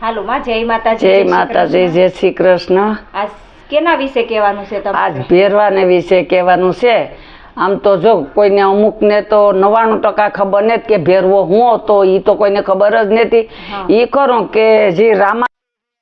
હાલો માં, જય માતાજી. જય માતાજી, જય શ્રી કૃષ્ણ. આજ કેના વિશે કહેવાનું છે તમારે? આજ ભેરવાને વિશે કહેવાનું છે. આમ તો જો કોઈને અમુકને તો 99% ખબર નથી કે ભેરવો હું હતો, એ તો કોઈને ખબર જ નથી. એ ખરું કે જે રામા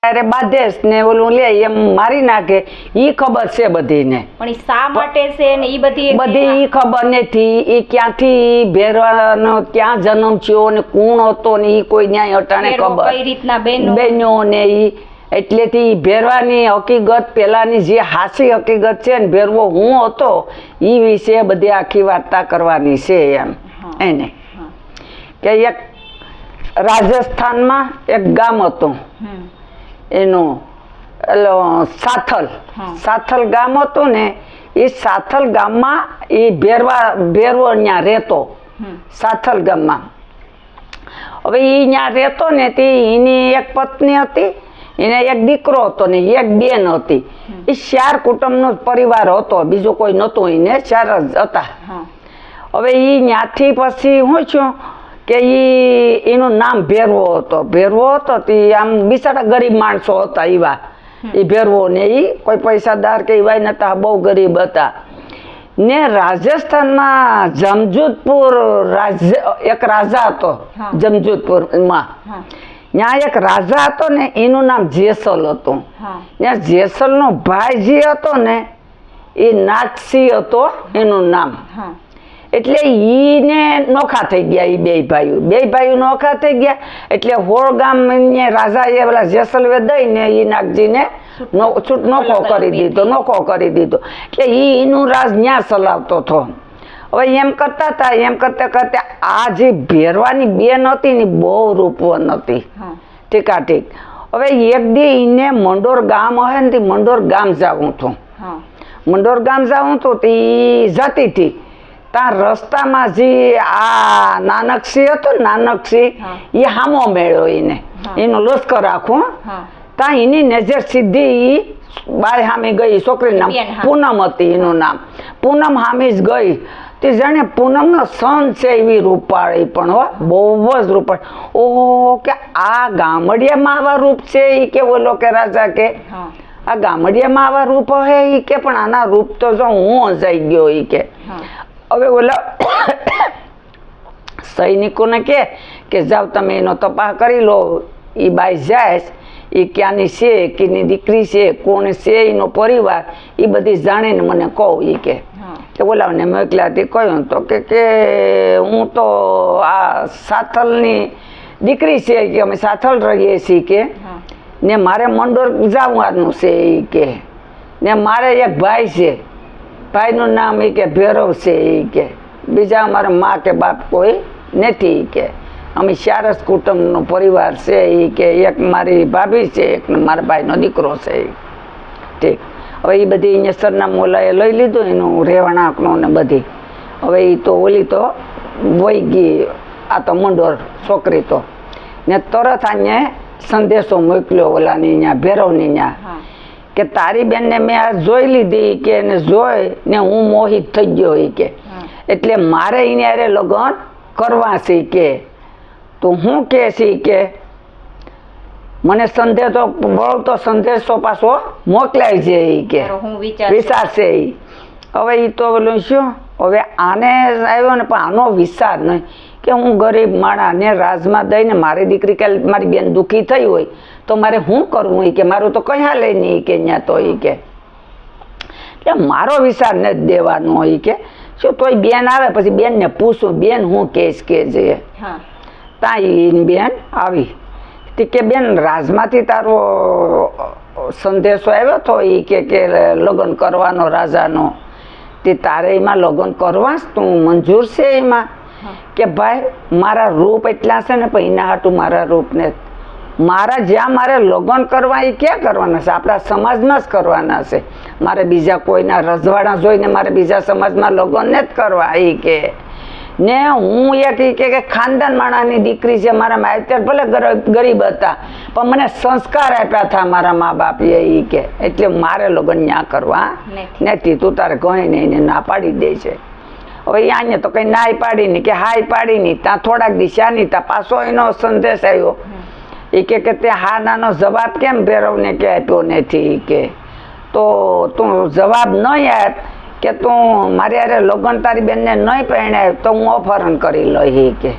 બાધેશ ને ઓલું લે એમ મારી નાખે, ઈ ખબર છે બધીને, પણ ઈ શા માટે છે ને ઈ બધી ઈ ખબર નથી. ઈ ક્યાંથી ભેરવાનો ક્યાં જન્મ થયો ને કોણ હતો ને ઈ કોઈ ન્યાય અટાણે ખબર, કઈ રીતના બહેનો ને ઈ એટલેથી ભેરવાની હકીકત પેલાની જે હાસી હકીકત છે ને ભેરવો હું હતો ઈ વિશે બધી આખી વાર્તા કરવાની છે એમ. એને કે એક રાજસ્થાનમાં એક ગામ હતું, એનું સાથલ ગામ હતું ને, એ સાથલ ગામમાં એ ભેરવો ત્યાં રહેતો. સાથલ ગામમાં હવે એ ત્યાં રહેતો ને તે એની એક પત્ની હતી, એને એક દીકરો હતો ને એક બેન હતી. એ 4 કુટુંબનો પરિવાર હતો, બીજું કોઈ નહોતું, એને 4 જ હતા. હવે એ ત્યાંથી પછી શું છું કે એનું નામ ભેરવો હતો. ભેરવો હતો તે આમ બિચારા ગરીબ માણસો હતા એવા એ ભેરવો ને, એ કોઈ પૈસાદાર કે એવા નતા, બહુ ગરીબ હતા. ને રાજસ્થાનમાં જમજોધપુર એક રાજા હતો. જમજોધપુરમાં ત્યાં એક રાજા હતો ને, એનું નામ જેસલ હતું. ત્યાં જેસલનો ભાઈ જે હતો ને એ નાગસિંહ હતો એનું નામ. એટલે ઈને નોખા થઈ ગયા. એ બે ભાઈઓ નોખા થઈ ગયા. એટલે હોળ ગામ રાજાએ પેલા જેસલવે દઈને એ નાગજીને નોખો કરી દીધો. એટલે એનું રાજ ન્યા ચલાવતો હતો. હવે એમ કરતા હતા, એમ કરતા આ જે ભેરવાની બેન હતી ને બહુ રૂપવન હતી, ઠીક. હવે એક દી એને મંડોર ગામ હે ને, મંડોર ગામ જવું હતું તે જતી હતી. ત્યાં રસ્તામાં જે આ નાનકસિંહ હતો, નાનકસિંહ એ હામો મેળ્યો એને, એનું લશ્કર આખું. ત્યાં એની નજર સીધી બાય સામે ગઈ. છોકરીનું નામ પૂનમ હતી, એનું નામ પૂનમ સામે જ ગઈ. તે જાણે પૂનમનો સન છે એવી રૂપાળી, પણ બહુ જ રૂપાળી. ઓહો, કે આ ગામડિયામાં આવા રૂપ છે એ કે બોલો કે રાજા કે આ ગામડિયામાં આવા રૂપ હે એ કે, પણ આના રૂપ તો જો હું જઈ ગયો એ કે. હવે ઓલા સૈનિકોને કે જાઓ તમે એનો તપાસ કરી લો, એ બાઈ જાય એ ક્યાંની છે, કેની દીકરી છે, કોણ છે, એનો પરિવાર, એ બધી જાણીને મને કહો એ કે. બોલાવને મોકલ્યાથી કહ્યું તો કે હું તો આ સાથલની દીકરી છે કે અમે સાથલ રહીએ છીએ કે, ને મારે મંડોર જવાનું છે એ કે, ને મારે એક ભાઈ છે, ભાઈનું નામ એ કે ભેરવ છે એ કે, બીજા અમારા મા કે બાપ કોઈ નથી કે, અમે 4 જ કુટુંબનો પરિવાર છે એ કે, એક મારી ભાભી છે, એક મારા ભાઈનો દીકરો છે. ઠીક. હવે એ બધી અહીંયા સરનામું ઓલાએ લઈ લીધું એનું રહેવાણાંકનું ને બધી. હવે એ તો ઓલી તો વહી ગઈ, આ તો મંડોર છોકરી તો, ને તરત અહીંયા સંદેશો મોકલ્યો ઓલાની અહીંયા ભેરવની ત્યાં કે તારી બેનને મેં આ જોઈ લીધી કે, એને જોઈ ને હું મોહિત થઈ ગયો એ કે, એટલે મારે એને અરે લગ્ન કરવા છે કે. તો હું કે છે કે મને સંદેશો બળતો સંદેશો પાછો મોકલાય છે એ કે, વિચારશે એ. હવે એ તો બોલું શું, હવે આને આવ્યો ને પણ આનો વિચાર નહીં કે હું ગરીબ માણા ને રાજમાં દઈને મારી દીકરી કે મારી બેન દુઃખી થઈ હોય તો મારે શું કરવું એ કે, મારું તો કઈ હાલે નહીં કે ત્યાં તો એ કે, એટલે મારો વિચાર નથી દેવાનો એ કે. શું તોય બેન આવે પછી બેનને પૂછું, બેન હું કેસ કે છે. ત્યાં બેન આવી કે બેન રાજમાંથી તારો સંદેશો આવ્યો હતો એ કે લગ્ન કરવાનો રાજાનો, તે તારે એમાં લગ્ન કરવા તું મંજૂર છે એમાં કે? ભાઈ મારા રૂપ એટલા છે ને, પણ એના હાટું મારા રૂપને મારા જ્યાં મારે લગ્ન કરવા એ ક્યાં કરવાના છે? આપણા સમાજમાં જ કરવાના છે. મારે બીજા કોઈના રજવાડા જોઈને મારે બીજા સમાજમાં લગ્ન ને જ કરવા એ કે. ને હું એક કે ખાનદાન માણાની દીકરી છે, મારા મા અત્યારે ભલે ગરીબ હતા પણ મને સંસ્કાર આપ્યા હતા મારા મા બાપે એ કે, એટલે મારે લગ્ન ત્યાં કરવા નથી. તું તારે કહી નહીં એને ના પાડી દે છે. હવે અહીંયા તો કઈ નાય પાડી નહીં કે હાય પાડી નહીં. ત્યાં થોડાક દિશા નહીં, ત્યાં પાછો એનો સંદેશ આવ્યો એ કે તે હા નાનો જવાબ કેમ ભેરવને કે આપ્યો નથી ઈ કે તો તું જવાબ નહીં આપ કે તું મારી હારે લગ્ન તારી બેનને નહીં પરણાય તો હું અપહરણ કરી લઈ કે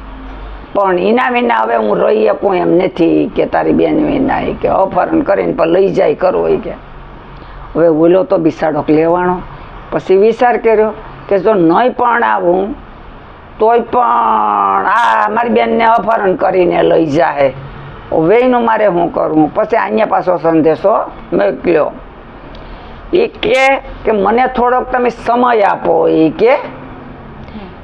પણ એના વિના હવે હું રહી શકું એમ નથી કે તારી બેન વિના કે અપહરણ કરીને પણ લઈ જાય કરવું કે હવે ઓલો તો બિસાડોક લેવાનો પછી વિચાર કર્યો કે જો નહીં પણ આવું તોય પણ આ મારી બેનને અપહરણ કરીને લઈ જાય હવે એનું મારે શું કરવું પછી અહીંયા પાછો સંદેશો મોકલ્યો એ કે મને થોડોક તમે સમય આપો એ કે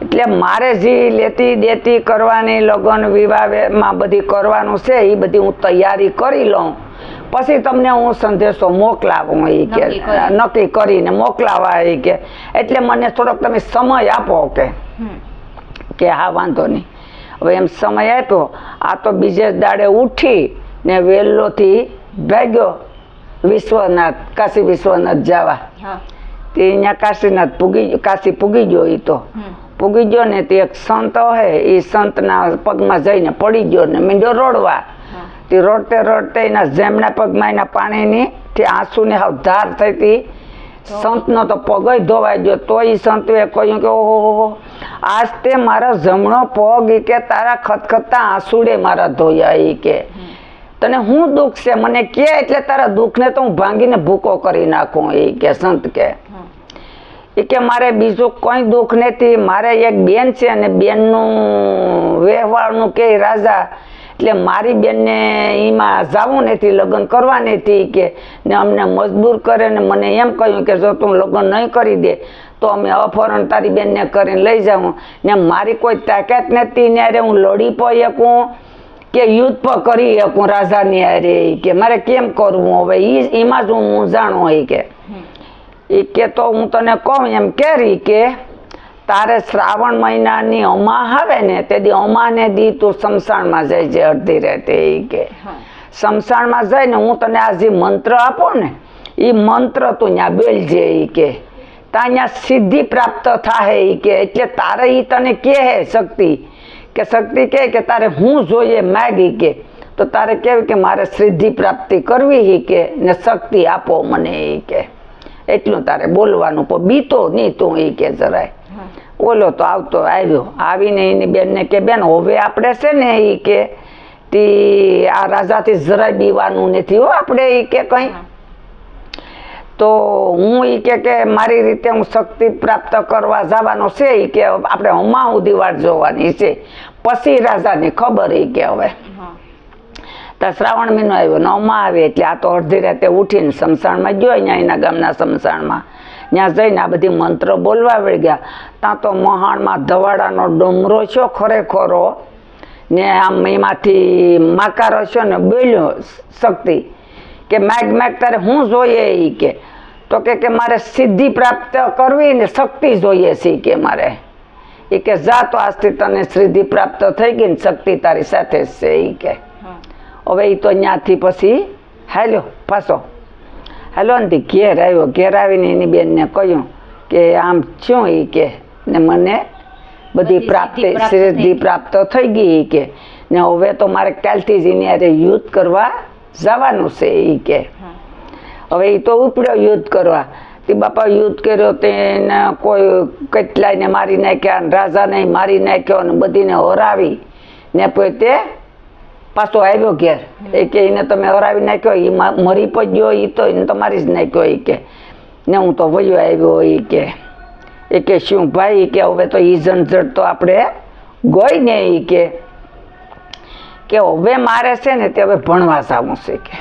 એટલે મારે જે લેતી દેતી કરવાની લગ્ન વિવાહમાં બધી કરવાનું છે એ બધી હું તૈયારી કરી લઉં પછી તમને હું સંદેશો મોકલાવું એ કે નક્કી કરીને મોકલાવા એ કે એટલે મને થોડોક તમે સમય આપો કે હા વાંધો નહીં હવે એમ સમય આપ્યો આ તો બીજે દાડે ઉઠી ને વહેલોથી ભાગ્યો વિશ્વનાથ કાશી વિશ્વનાથ જવા તે અહીંયા કાશી પૂગી ગયો એ તો પૂગી ગયો ને તે એક સંત હોય એ સંતના પગમાં જઈને પડી ગયો ને મીંડો રોડવા તે રોડતે રોડતે એના જેમના પગમાં એના પાણીની તે આંસુની હાવ ધાર થઈ હતી સંતનો તો પગ ધોવાઈ ગયો તો એ સંતે કહ્યું કે ઓહો આજ તે મારા જમણો પગ એ કે તારા ખતખતતા આંસુડે મારા ધોયા એ કે તને હું દુઃખ છે મને કે એટલે તારા દુઃખને તો હું ભાંગીને ભૂકો કરી નાખું એ કે સંત કે મારે બીજું કોઈ દુઃખ નથી મારે એક બેન છે અને બેનનું વ્યવહારનું કે રાજા એટલે મારી બેનને એમાં જવું નથી લગ્ન કરવા નથી કે ને અમને મજબૂર કરે ને મને એમ કહ્યું કે જો તું લગ્ન નહીં કરી દે તો અમે અપહરણ તારી બેનને કરીને લઈ જાઉં ને મારી કોઈ તાકાત નથી ને અરે હું લડી પણ શકું કે યુદ્ધ પણ કરી શકું રાજાની અરે કે મારે કેમ કરવું હવે એમાં જ હું જાણું હોય કે તો હું તને કહું એમ કેરી કે તારે શ્રાવણ મહિનાની અમા આવે ને તે દી અમાને દી તું શમશાનમાં જઈ જે અડધી રહેતે કે શમશાનમાં જઈને હું તને આ જે મંત્ર આપો ને એ મંત્ર તું ત્યાં બેલજે કે ત્યાં સિદ્ધિ પ્રાપ્ત થાય કે એટલે તારે એ તને કહે શક્તિ કે તારે હું જોઈએ માગી કે તો તારે કેવી કે મારે સિદ્ધિ પ્રાપ્તિ કરવી કે ને શક્તિ આપો મને કે એટલું તારે બોલવાનું પણ બીતો નહીં તું એ કે જરાય ઓલો તો આવ્યો આવીને એની બેનને કે બેન હવે આપણે છે ને એ કે તે આ રાજાથી જરાય બીવાનું નથી હો આપણે એ કે કંઈ તો હું એ કે મારી રીતે હું શક્તિ પ્રાપ્ત કરવા જવાનો છે એ કે આપણે હમા સુધી વાટ જોવાની છે પછી રાજાની ખબર એ કે હવે શ્રાવણ મહિનો આવ્યો ને અમા આવે એટલે આ તો અડધી રાતે ઉઠીને શમશાનમાં ગયો અહીંયા એના ગામના શમશાનમાં ત્યાં જઈને આ બધી મંત્ર બોલવા વળી ગયા ત્યાં તો મહાણમાં ધવાડાનો ડુમરો છો ખરેખરો ને આમ એમાંથી માકારો છો ને બોલ્યો શક્તિ કે માગ તારે હું જોઈએ એ કે તો કે મારે સિદ્ધિ પ્રાપ્ત કરવી ને શક્તિ જોઈએ છે કે મારે એ કે જા તો આજથી તને સિદ્ધિ પ્રાપ્ત થઈ ગઈ ને શક્તિ તારી સાથે જ છે એ કે હવે એ તો ત્યાંથી પછી પાછો હાલો ને ઘેર આવ્યો ઘેર આવીને એની બેનને કહ્યું કે આમ શું એ કે ને મને બધી સિદ્ધિ પ્રાપ્ત થઈ ગઈ કે ને હવે તો મારે કાલથી જ એની હારે યુદ્ધ કરવા જવાનું છે એ કે હવે એ તો ઉપડ્યો યુદ્ધ કરવા તે બાપા યુદ્ધ કર્યો તેને કોઈ કેટલાયને મારી નાખ્યા રાજાને મારી નાખ્યો ને બધીને હરાવી ને પોતે પાછો આવ્યો ઘેર એ કે એને તમે હરાવી નાખ્યો એ મરી પડ્યો એ તો એને તો મારી જ નાખ્યો એ કે ને હું તો વયો આવ્યો એ કે શું ભાઈ કે હવે તો ઈ ઝંઝટ તો આપણે ગઈ ને એ કે હવે મારે છે ને તે હવે ભણવા જવું છે કે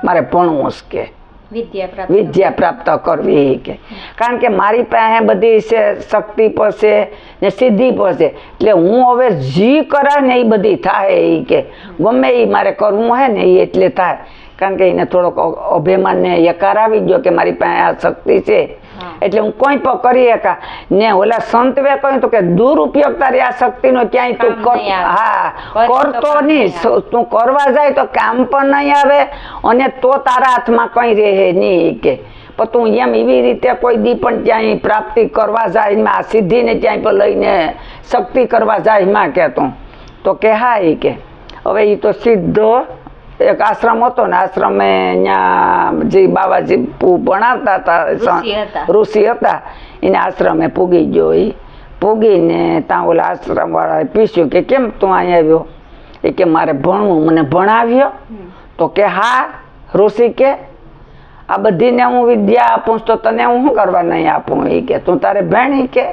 મારે ભણવું છે કે વિદ્યા પ્રાપ્ત કરવી કે કારણ કે મારી પાસે બધી છે શક્તિ પર છે ને સિદ્ધિ પર છે એટલે હું હવે જી કરા ને એ બધી થાય એ કે ગમે એ મારે કરવું હોય ને એ એટલે થાય કારણ કે એને થોડોક અભિમાન ને યકાર આવી ગયો કે મારી પાસે આ શક્તિ છે એટલે હું કોઈ પણ કરી શકા ને ઓલા સંતવે કહ્યું તો કે દુરુપયોગ તારી આ શક્તિનો ક્યાંય તું કરતો નહીં તું કરવા જાય તો કામ પણ નહીં આવે અને તો તારા હાથમાં કંઈ રહે નહીં કે પણ તું એમ એવી રીતે કોઈ દી પણ ક્યાંય પ્રાપ્તિ કરવા જાય એમાં આ સિદ્ધિને ક્યાંય પણ લઈને શક્તિ કરવા જાય એમાં કે તું તો કે હા એ કે હવે એ તો સીધો એક આશ્રમ હતો ને આશ્રમે ત્યાં જે બાબાજી ભણાવતા હતા ઋષિ હતા એને આશ્રમે પૂગી ગયો. એ પૂગીને ત્યાં ઓલા આશ્રમ વાળાએ પૂછ્યું કે કેમ તું અહીંયા આવ્યો? એ કે મારે ભણવું, મને ભણાવ્યો? તો કે હા ઋષિ કે આ બધીને હું વિદ્યા આપું તો તને હું શું કરવા નહીં આપું? એ કે તું તારે ભણી કે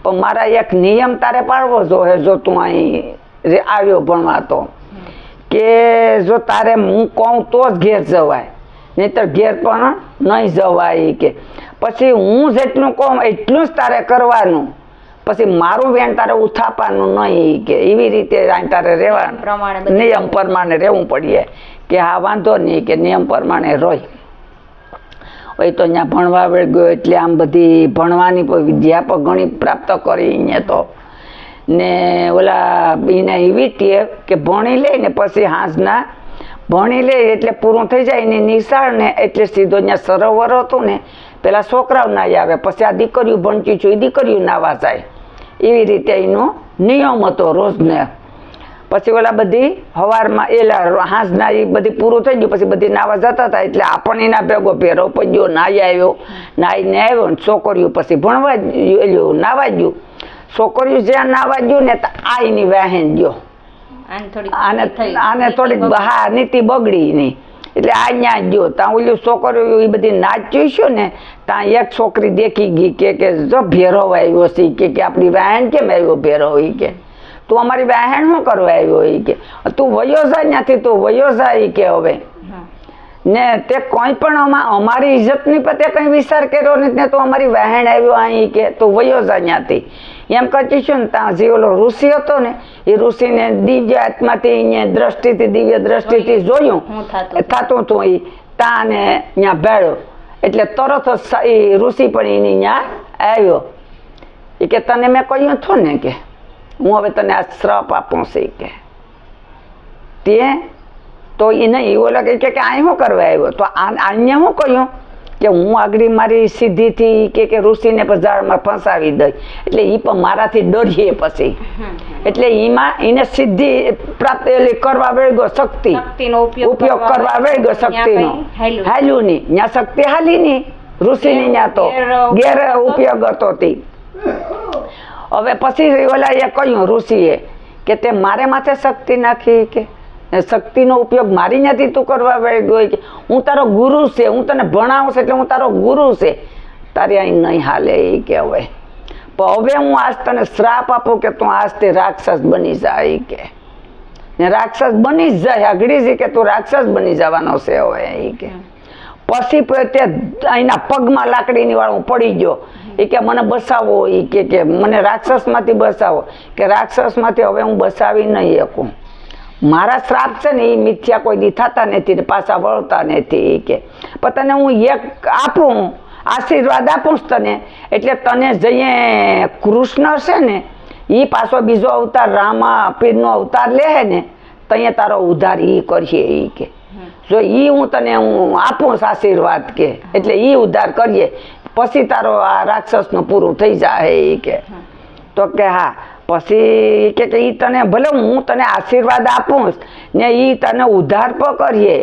પણ મારા એક નિયમ તારે પાડવો જોઈએ જો તું અહીં આવ્યો ભણવા તો, કે જો તારે હું કહું તો જ ઘેર જવાય, નહીંતર ઘેર પણ નહીં જવાય. કે પછી હું જેટલું કહું એટલું જ તારે કરવાનું, પછી મારું વેણ તારે ઉથાપવાનું નહીં. કે એવી રીતે તારે રહેવાનું, નિયમ પ્રમાણે રહેવું પડીએ. કે હા વાંધો નહીં, કે નિયમ પ્રમાણે રોય. હોય તો અહીંયા ભણવા વળી ગયો એટલે આમ બધી ભણવાની વિદ્યા પણ ઘણી પ્રાપ્ત કરી અહીંયા તો. ને ઓલા એને એવી ટેવ કે ભણી લે ને પછી હાંસના ભણી લે એટલે પૂરું થઈ જાય ને નિશાળ ને એટલે સીધો અહીંયા સરોવર હતું ને પેલા છોકરાઓ નાહી આવે, પછી આ દીકરીઓ ભણતી છું એ દીકરીઓ નાવા જાય. એવી રીતે એનો નિયમ હતો રોજને. પછી ઓલા બધી સવારમાં એલા હાંસના એ બધી પૂરું થઈ ગયું પછી બધી નાવા જતા હતા એટલે આપણને એના ભેગો પહેરો પડ્યો, નાહી આવ્યો, નાહીને આવ્યો ને છોકરીઓ પછી ભણવા ગયું, નાવા ગયું. છોકરીઓ જ્યાં નાવા ગયું ને આ એની વહેન ગયો, આને થોડીક હા નીતિ બગડી નહીં એટલે આ ત્યાં ગયો. ત્યાં ઓલું છોકરીઓ એ બધી નાચ્યું છે ને ત્યાં એક છોકરી દેખી ગઈ કે જો ભેરો આવ્યો છે, કે આપણી વહેન કેમ આવ્યો ભેરો? કે તું અમારી બહેન શું કરવા આવ્યો? એ કે તું વયો જાય ત્યાંથી, તું વયો જાય. કે હવે ને તે કોઈ પણ અમારી ઇજ્જતની પર તે કંઈ વિચાર કર્યો નથી ને તું અમારી બહેન આવ્યો અહીં, કે તું વયો જાય ત્યાંથી એમ કરતી છું ને. ત્યાં જે ઓલો ઋષિ હતો ને એ ઋષિને દિવ્ય આત્માથી અહીંયા દ્રષ્ટિથી દિવ્ય દ્રષ્ટિથી જોયું થતું હતું એ ત્યાં ને ત્યાં ભેળ્યો એટલે તરત જ એ ઋષિ પણ એની ત્યાં આવ્યો. એ કે તને મેં કહ્યું હતું ને કે હું હવે તને આ શ્રાપ આપું છે. કે તે તો એ નહીં ઓલા કે અહીં શું કરવા આવ્યો? તો અહીંયા શું કહ્યું કે હું આગળ મારી સિદ્ધિથી કે ઋષિને પણ ઝાડમાં ફસાવી દઈ એટલે એ પણ મારાથી ડરીએ પછી એટલે એમાં એને સિદ્ધિ પ્રાપ્ત કરવા વેળગો, શક્તિ ઉપયોગ કરવા વેળગો શક્તિનો. હાલ્યું નહીં ત્યાં શક્તિ હાલી નહીં ઋષિની, ત્યાં તો ગેર ઉપયોગ હતો તે. હવે પછી ઓલા એ કહ્યું ઋષિએ કે તે મારે માથે શક્તિ નાખી, કે શક્તિનો ઉપયોગ મારી નથી તું કરવા ગયો, કે હું તારો ગુરુ છે, હું તને ભણાવું છું એટલે હું તારો ગુરુ છે, તારે અહીં નહીં હાલે. કે હવે પણ હવે હું આજ તને શ્રાપ આપું કે તું આજ તે રાક્ષસ બની જાય. કે ને રાક્ષસ બની જ જાય આગળ કે તું રાક્ષસ બની જવાનો છે હવે. કે પછી તે અહીંના પગમાં લાકડીની વાળું પડી ગયો. એ કે મને બસાવો, એ કે મને રાક્ષસમાંથી બસાવો. કે રાક્ષસમાંથી હવે હું બસાવી નહીં શકું, મારા શ્રાપ છે ને એ મિથ્યા કોઈ દી થતા નથી ને પાછા વળતા નથી. કે પણ તને હું એક આપું આશીર્વાદ આપું તને, એટલે તને જઈએ કૃષ્ણ છે ને એ પાછો બીજો અવતાર રામા પીરનો અવતાર લે ને ત્યાં તારો ઉદ્ધાર એ કરીએ. એ કે જો એ હું તને હું આપું આશીર્વાદ, કે એટલે એ ઉદ્ધાર કરીએ પછી તારો આ રાક્ષસનું પૂરું થઈ જાય. કે તો કે હા પછી કે એ તને ભલે હું તને આશીર્વાદ આપું ને એ તને ઉદ્ધાર પણ કરીએ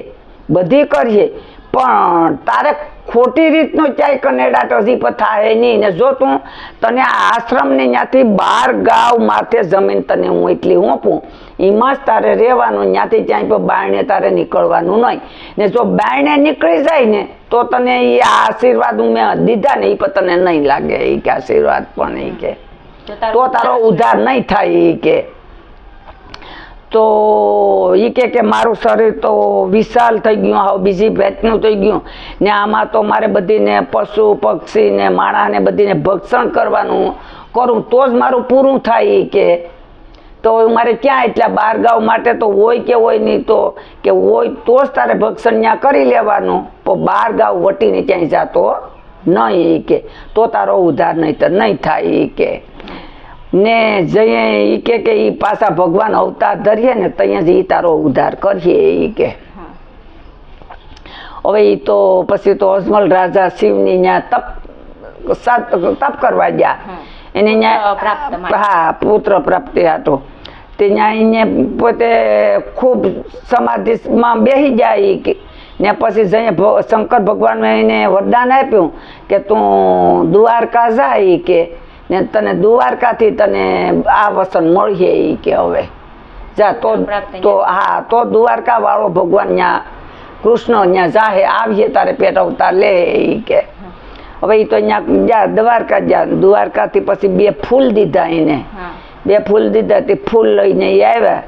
બધી કરીએ પણ તારે ખોટી રીતનું ક્યાંય કનેડા ટજી પર થાય નહીં. ને જો તું તને આ આશ્રમને ત્યાંથી 12 ગાવ માથે જમીન તને હું એટલી આપું એમાં જ તારે રહેવાનું, ત્યાંથી ક્યાંય પણ બાયણે તારે નીકળવાનું નહીં. ને જો બાયણે નીકળી જાય ને તો તને એ આશીર્વાદ મેં દીધા ને એ પણ તને નહીં લાગે. એ કે આશીર્વાદ પણ એ કે તો તારો ઉદ્ધાર નહીં થાય. એ કે તો એ કે મારું શરીર તો વિશાળ થઈ ગયું, હવે બીજી ભેટનું થઈ ગયું ને આમાં તો મારે બધીને પશુ પક્ષી ને માણસને બધીને ભક્ષણ કરવાનું કરું તો જ મારું પૂરું થાય. કે તો મારે ક્યાં એટલા 12 ગાવ માટે તો હોય કે હોય નહીં, તો કે હોય તો જ તારે ભક્ષણ ત્યાં કરી લેવાનું, પણ 12 ગાવ વટીને ક્યાંય જાતો નહીં. કે તો તારો ઉદ્ધાર નહીં તો નહીં થાય. કે ને જઈએ કે એ પાછા ભગવાન અવતાર ધરીએ ને ત્યાં જ એ તારો ઉદ્ધાર કરીએ. કે હવે એ તો પછી તો અજમલ રાજા શિવની ત્યાં તપ કરવા ગયા એને ત્યાં હા પુત્ર પ્રાપ્તિ હતો. ત્યાં એને પોતે ખૂબ સમાધિમાં બેસી જાય ઈ કે ને પછી જઈને શંકર ભગવાન એને વરદાન આપ્યું કે તું દ્વારકા જા ઈ કે ને તને દ્વારકાથી તને આ વસન મળીએ ઈ કે હવે જા તો હા તો દ્વારકા વાળો ભગવાન ત્યાં કૃષ્ણ ત્યાં જાહે આવીએ તારે પેટ અવતાર લે ઈ કે હવે એ તો અહીંયા જા દ્વારકા જા દ્વારકાથી પછી 2 ફૂલ દીધા એને 2 ફૂલ દીધા તે ફૂલ લઈને એ આવ્યા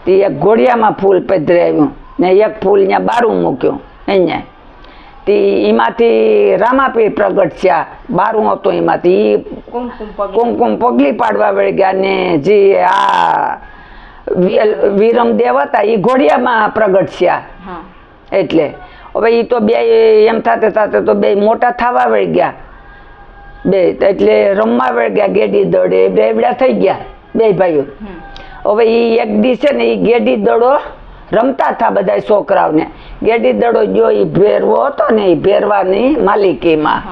તે એક ઘોડિયામાં ફૂલ પધરાવ્યું ને એક ફૂલ ત્યાં બારું મૂક્યું અહીંયા તે એમાંથી રામાપીર પ્રગટ થયા બારું હતું એમાંથી કુમકુમ પગલી પાડવા વળી ગયા ને જે આ વિરમદેવ હતા એ ઘોડિયામાં પ્રગટ થયા એટલે હવે એ તો બે એમ થાતે થાતે તો બે મોટા થવા વળી ગયા બે એટલે રમવા વળી ગયા ગેડી દડે બેવડા થઈ ગયા બે ભાઈઓ હવે એ એક દી છે ને એ ગેડી દડો રમતા હતા બધા છોકરાઓને ગેડી દડો જો એ ભેરવો હતો ને એ ભેરવાની માલિકીમાં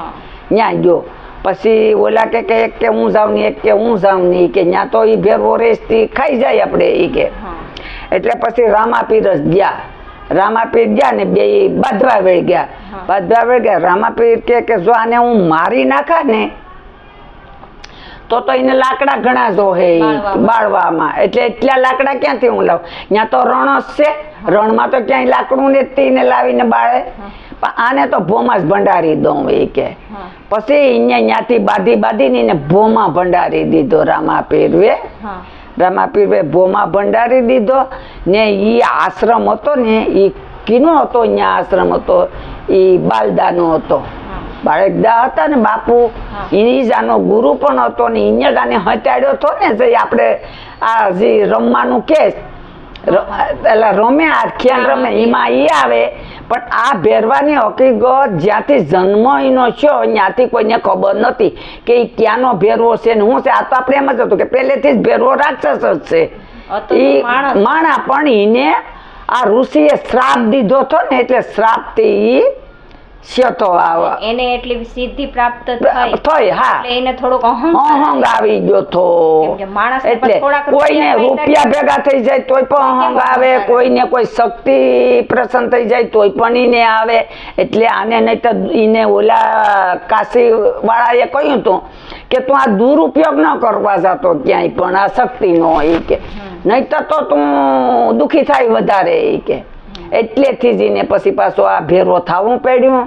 ત્યાં જો પછી ઓલા કે એક કે હું જાઉં ને એક કે હું જાઉં ને કે ત્યાં તો એ ભેરવો રેસથી ખાઈ જાય આપણે એ કે એટલે પછી રામાપીર જ ગયા રામાપીર ગયા ને બે બાંધવા વેળ ગયા રામાપીર કે જો આને હું મારી નાખા ને તો એને લાકડા ઘણા જોહે બાળવામાં એટલે એટલા લાકડા ક્યાંથી હું લાવું ત્યાં તો રણ જ છે રણમાં તો ક્યાંય લાકડું ને તેને લાવીને બાળે પણ આને તો ભોમાં જ ભંડારી દઉં એ કે પછી અહીંયા ત્યાંથી બાંધીને એને ભોમાં ભંડારી દીધો રામાપીર ભોમાં ભંડારી દીધો ને એ આશ્રમ હતો ને એ કીનો હતો અહીંયા આશ્રમ હતો એ બાલદાનો હતો બાળકદા હતા ને બાપુ એની જ આનો ગુરુ પણ હતો ને એને જ આને હટાડ્યો હતો ને જે આપણે આ જે રમવાનું કેસ એટલે રમે આખ્યાન રમે એમાં એ આવે પણ આ ભેરવાની હકીકત જ્યાંથી જન્મ એનો છે ત્યાંથી કોઈને ખબર નથી કે એ ક્યાંનો ભેરવો છે ને શું છે આ તો આપણે એમ જ હતું કે પહેલેથી જ ભેરવો રાક્ષસ જ છે એ માણા પણ એને આ ઋષિએ શ્રાપ દીધો હતો ને એટલે શ્રાપથી એને એટલી સિદ્ધિ પ્રાપ્ત થઈ હા એને થોડોક અહંગ આવી ગયો તો એટલે કોઈને રૂપિયા ભેગા થઈ જાય તોય પણ અહંગ આવે કોઈને કોઈ શક્તિ પ્રસન્ન થઈ જાય તોય પણ એને આવે એટલે આને નહીં તો એને ઓલા કાશી વાળાએ કહ્યું હતું કે તું આ દુરુપયોગ ન કરવા જતો ક્યાંય પણ આ શક્તિનો એ કે નહીં તો તું દુઃખી થાય વધારે એ કે એટલેથી જ એને પછી પાછો આ ભેરવો થવું પડ્યું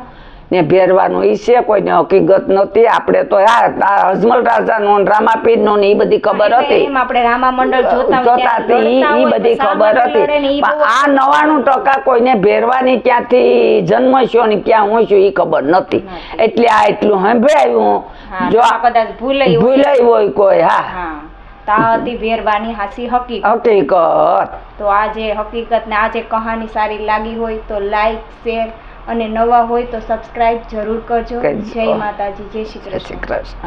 ને ભેરવાનું ઈ છે કોઈને હકીકત નહોતી આપણે તો અજમલ રાજાનો રામાપીરનો ને એ બધી ખબર હતી આપણે રામા મંડળ જોતા ઈ બધી ખબર હતી પણ આ 99% કોઈને ભેરવાની ક્યાંથી જન્મશો ને ક્યાં હું છું એ ખબર નથી એટલે આ એટલું સાંભળાયું જો કદાચ ભૂલાઈ હોય કોઈ હા તાતી ભેરવાની હાસી હકીકત તો આ જે હકીકત ને આ જે કહાની સારી લાગી હોય તો લાઈક શેર અને નવા હોય તો સબસ્ક્રાઇબ જરૂર કરજો જય માતાજી જય શ્રી કૃષ્ણ